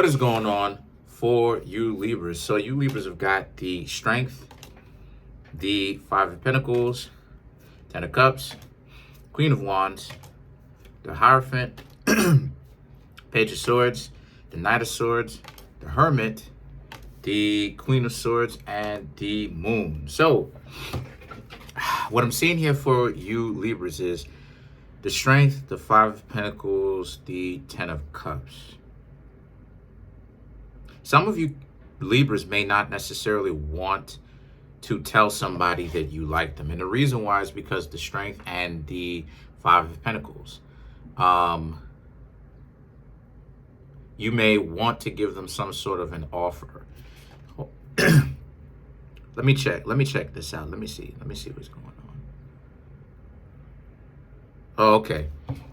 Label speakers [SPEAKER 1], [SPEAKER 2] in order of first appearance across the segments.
[SPEAKER 1] What is going on for you Libras? So you Libras have got the Strength, the Five of Pentacles, Ten of Cups, Queen of Wands, the Hierophant, Page of Swords, the Knight of Swords, the Hermit, the Queen of Swords, and the Moon. So what I'm seeing here for you Libras is the Strength, the Five of Pentacles, the Ten of Cups. Some of you Libras may not necessarily want to tell somebody that you like them. And the reason why is because the Strength and the Five of Pentacles. You may want to give them some sort of an offer. Let me check this out. Let me see what's going on. Oh, okay.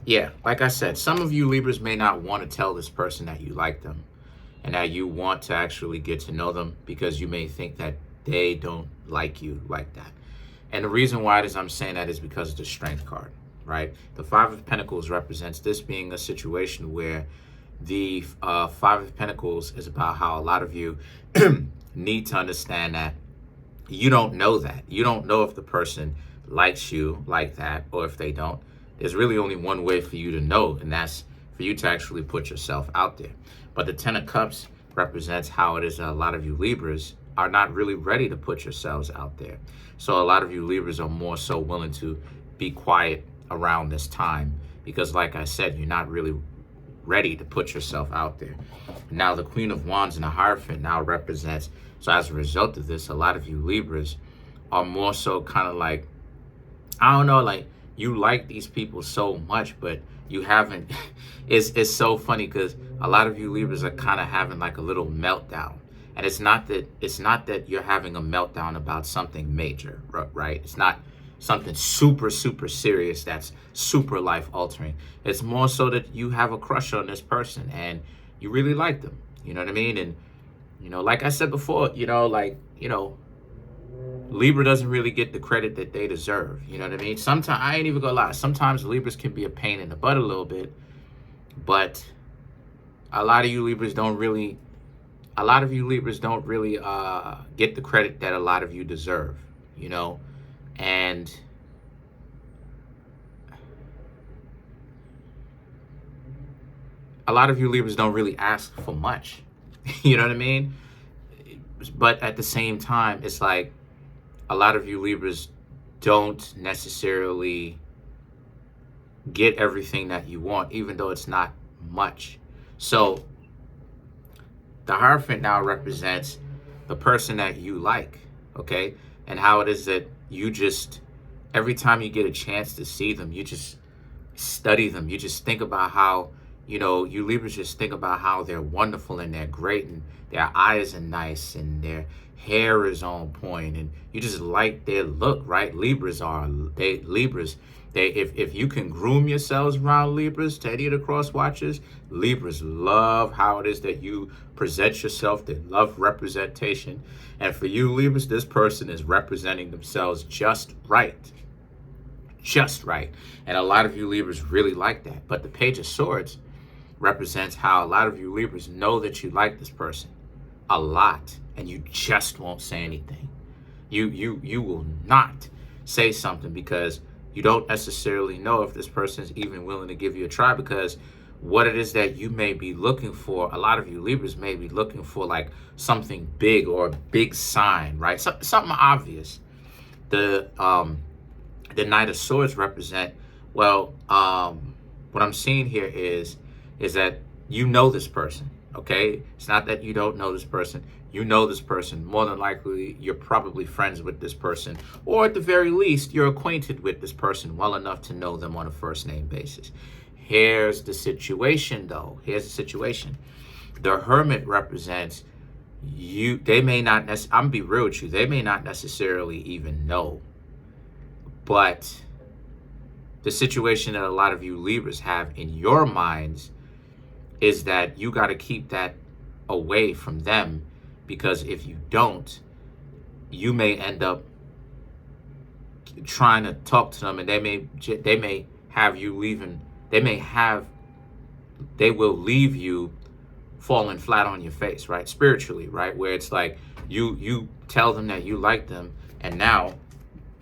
[SPEAKER 1] Yeah, like I said, some of you Libras may not want to tell this person that you like them and that you want to actually get to know them because you may think that they don't like you like that. And the reason why I'm saying that is because of the Strength card, right? The Five of Pentacles represents this being a situation where the Five of Pentacles is about how a lot of you need to understand that you don't know that. You don't know if the person likes you like that or if they don't. There's really only one way for you to know, and that's for you to actually put yourself out there. But the Ten of Cups represents how it is that a lot of you Libras are not really ready to put yourselves out there. So a lot of you Libras are more so willing to be quiet around this time because, like I said, you're not really ready to put yourself out there. Now the Queen of Wands and the Hierophant now represents, so as a result of this, a lot of you Libras are more so kind of like, I don't know, like you like these people so much, but you haven't. It's so funny because a lot of you Libras are kind of having like a little meltdown. And it's not that you're having a meltdown about something major, right? It's not something super, super serious that's super life altering. It's more so that you have a crush on this person and you really like them. You know what I mean? And, like I said before, Libra doesn't really get the credit that they deserve. You know what I mean? Sometimes, I ain't even gonna lie, sometimes Libras can be a pain in the butt a little bit, but a lot of you Libras don't really get the credit that a lot of you deserve, and a lot of you Libras don't really ask for much. You know what I mean? But at the same time, it's like a lot of you Libras don't necessarily get everything that you want, even though it's not much. So the Hierophant now represents the person that you like, okay? And how it is that you just, every time you get a chance to see them, you just study them. You just think about how, you Libras just think about how they're wonderful and they're great and their eyes are nice and their hair is on point and you just like their look, right? Libras, if you can groom yourselves around Libras, to any of the cross watchers, Libras love how it is that you present yourself. They love representation. And for you Libras, this person is representing themselves just right. Just right. And a lot of you Libras really like that. But the Page of Swords represents how a lot of you Libras know that you like this person a lot and you just won't say anything. You will not say something because you don't necessarily know if this person is even willing to give you a try, because what it is that you may be looking for, a lot of you Libras may be looking for like something big or a big sign, right? Something obvious. The Knight of Swords represent, what I'm seeing here is that you know this person, okay? It's not that you don't know this person. You know this person. More than likely, you're probably friends with this person, or at the very least, you're acquainted with this person well enough to know them on a first name basis. Here's the situation, though. Here's the situation. The Hermit represents you. They may not necessarily, I'm gonna be real with you, they may not necessarily even know. But the situation that a lot of you Libras have in your minds is that you got to keep that away from them, because if you don't, you may end up trying to talk to them and they may have you leaving. They will leave you falling flat on your face, right? Spiritually, right? Where it's like you tell them that you like them, and now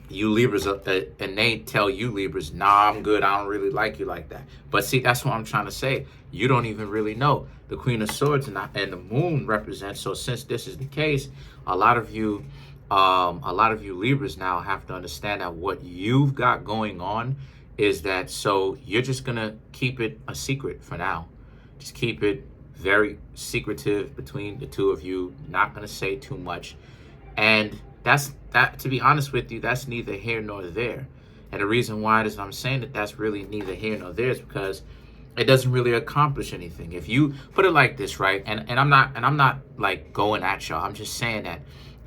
[SPEAKER 1] you Libras, and they tell you Libras, nah, I'm good, I don't really like you like that. But see, that's what I'm trying to say. You don't even really know. The Queen of Swords and the Moon represents, so since this is the case, a lot of you Libras now have to understand that what you've got going on is that, so you're just gonna keep it a secret for now. Just keep it very secretive between the two of you, not gonna say too much. And that, to be honest with you, that's neither here nor there. And the reason why it is I'm saying that that's really neither here nor there is because it doesn't really accomplish anything. If you put it like this, right? And I'm not like going at y'all. I'm just saying that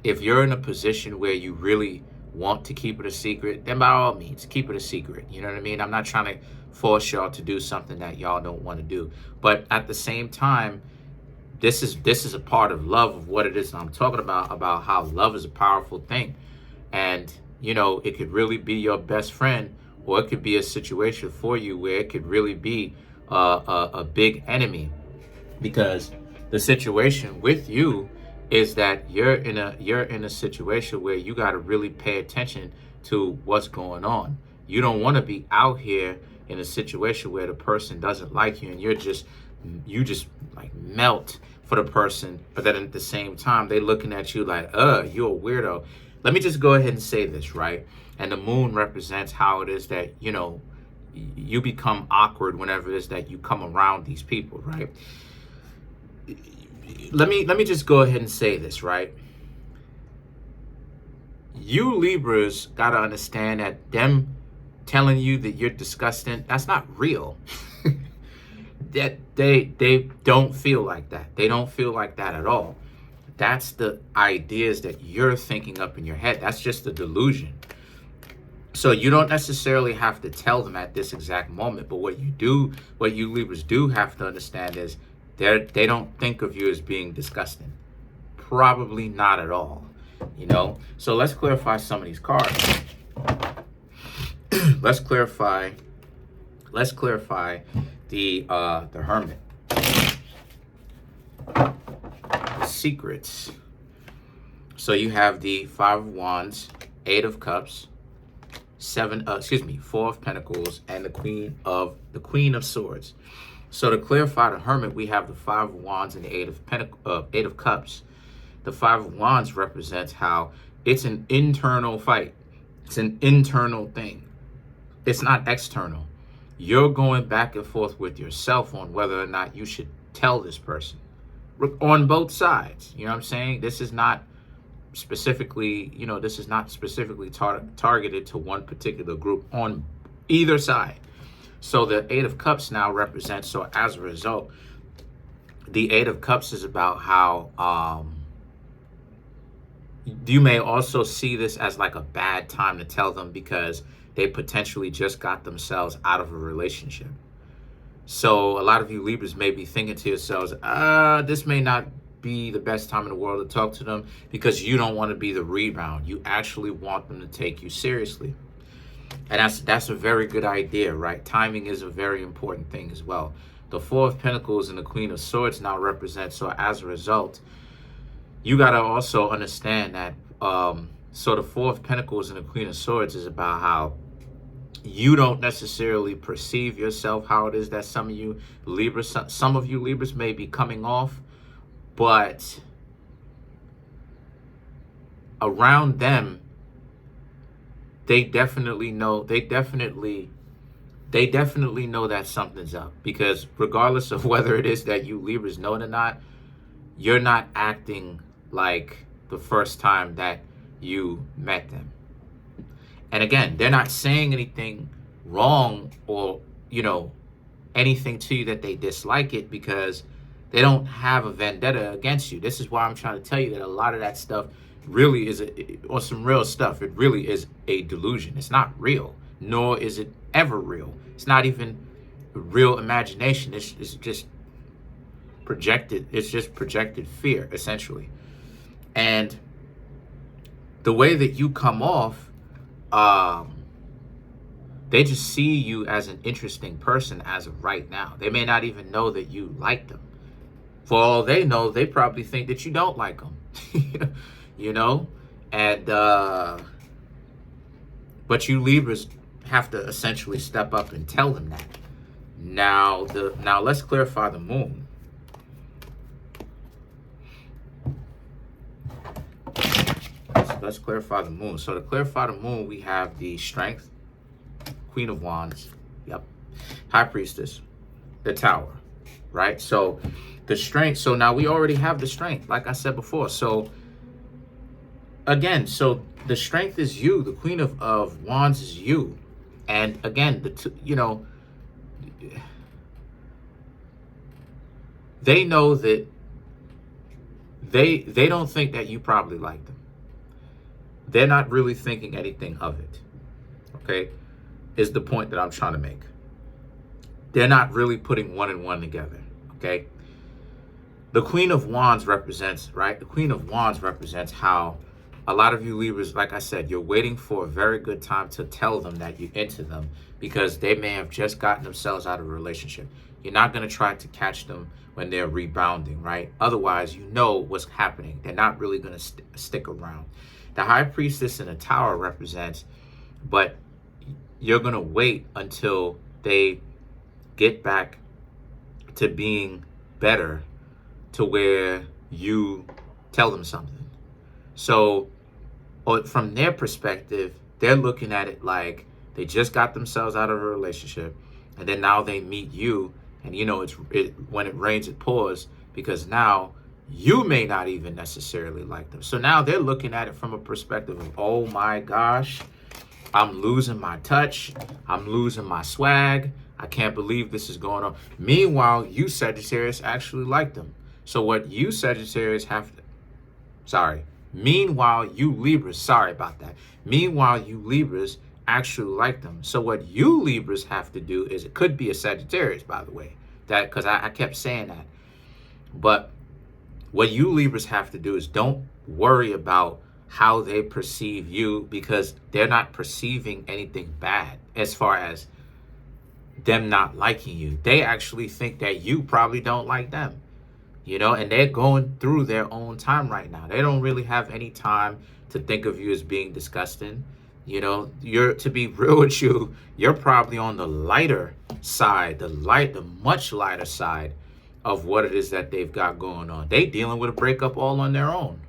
[SPEAKER 1] if you're in a position where you really want to keep it a secret, then by all means, keep it a secret. You know what I mean? I'm not trying to force y'all to do something that y'all don't want to do. But at the same time, this is a part of love, of what it is I'm talking about how love is a powerful thing. And, you know, it could really be your best friend, or it could be a situation for you where it could really be a big enemy. Because the situation with you is that you're in a situation where you got to really pay attention to what's going on. You don't want to be out here in a situation where the person doesn't like you and you just like melt for the person, but then at the same time they looking at you like, you're a weirdo. Let me just go ahead and say this, right? And the Moon represents how it is that, you know, you become awkward whenever it is that you come around these people, right? Let me just go ahead and say this, right? You Libras got to understand that them telling you that you're disgusting, that's not real. That they don't feel like that. They don't feel like that at all. That's the ideas that you're thinking up in your head. That's just a delusion. So you don't necessarily have to tell them at this exact moment, but what you Libras do have to understand is they don't think of you as being disgusting. Probably not at all. You know? So let's clarify some of these cards. Let's clarify the Hermit. Secrets. So you have the Five of Wands, Eight of Cups, Four of Pentacles, and the Queen of Swords. So to clarify the Hermit, we have the Five of Wands and the Eight of Cups. The Five of Wands represents how it's an internal fight. It's an internal thing. It's not external. You're going back and forth with yourself on whether or not you should tell this person. On both sides. You know what I'm saying? This is not specifically, targeted to one particular group on either side. So the Eight of Cups now represents, so as a result, the Eight of Cups is about how you may also see this as like a bad time to tell them because they potentially just got themselves out of a relationship. So a lot of you Libras may be thinking to yourselves, this may not be the best time in the world to talk to them because you don't want to be the rebound. You actually want them to take you seriously. And that's a very good idea, right? Timing is a very important thing as well. The Four of Pentacles and the Queen of Swords now represent, so as a result, you got to also understand that, so the Four of Pentacles and the Queen of Swords is about how you don't necessarily perceive yourself how it is that some of you Libras may be coming off, but around them, they definitely know that something's up, because regardless of whether it is that you Libras know it or not, you're not acting like the first time that you met them. And again, they're not saying anything wrong or, anything to you that they dislike it, because they don't have a vendetta against you. This is why I'm trying to tell you that a lot of that stuff really is, or some real stuff, it really is a delusion. It's not real, nor is it ever real. It's not even real imagination. It's just projected. It's just projected fear, essentially. And the way that you come off, they just see you as an interesting person as of right now. They may not even know that you like them. For all they know, they probably think that you don't like them. You know? And, but you Libras have to essentially step up and tell them that. Now let's clarify the moon. Let's clarify the moon. So to clarify the moon, we have the Strength, Queen of Wands, yep, High Priestess, the Tower, right? So the Strength, so now we already have the Strength, like I said before. So again, so the Strength is you, the Queen of Wands is you. And again, they know that they don't think that you probably like them. They're not really thinking anything of it. Okay? Is the point that I'm trying to make. They're not really putting one and one together. Okay? The Queen of Wands represents, right? The Queen of Wands represents how a lot of you Libras, like I said, you're waiting for a very good time to tell them that you're into them because they may have just gotten themselves out of a relationship. You're not going to try to catch them when they're rebounding, right? Otherwise, you know what's happening. They're not really going to stick around. The High Priestess in the Tower represents, but you're going to wait until they get back to being better to where you tell them something. So from their perspective, they're looking at it like they just got themselves out of a relationship and then now they meet you and when it rains it pours because now you may not even necessarily like them. So now they're looking at it from a perspective of, oh my gosh, I'm losing my touch. I'm losing my swag. I can't believe this is going on. Meanwhile, you Sagittarius actually like them. So what you Sagittarius meanwhile, you Libras, Meanwhile, you Libras actually like them. So what you Libras have to do is, it could be a Sagittarius, by the way, that because I kept saying that. But what you Libras have to do is don't worry about how they perceive you because they're not perceiving anything bad as far as them not liking you. They actually think that you probably don't like them, and they're going through their own time right now. They don't really have any time to think of you as being disgusting. To be real with you, you're probably on the lighter side, the much lighter side of what it is that they've got going on. They dealing with a breakup all on their own.